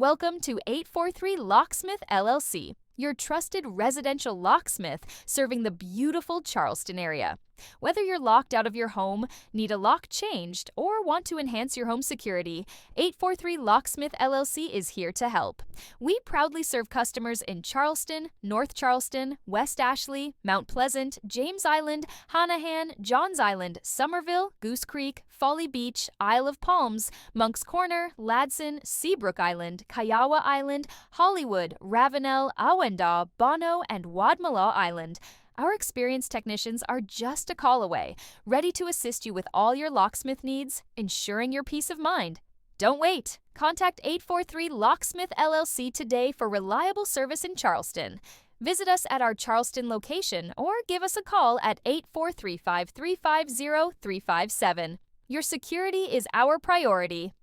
Welcome to 843 Locksmith LLC, your trusted residential locksmith serving the beautiful Charleston area. Whether you're locked out of your home, need a lock changed, or want to enhance your home security, 843 Locksmith LLC is here to help. We proudly serve customers in Charleston, North Charleston, West Ashley, Mount Pleasant, James Island, Hanahan, Johns Island, Summerville, Goose Creek, Folly Beach, Isle of Palms, Moncks Corner, Ladson, Seabrook Island, Kiawah Island, Hollywood, Ravenel, Awendaw, Bonneau, and Wadmalaw Island. Our experienced technicians are just a call away, ready to assist you with all your locksmith needs, ensuring your peace of mind. Don't wait. Contact 843 Locksmith LLC today for reliable service in Charleston. Visit us at our Charleston location or give us a call at 843-535-0357. Your security is our priority.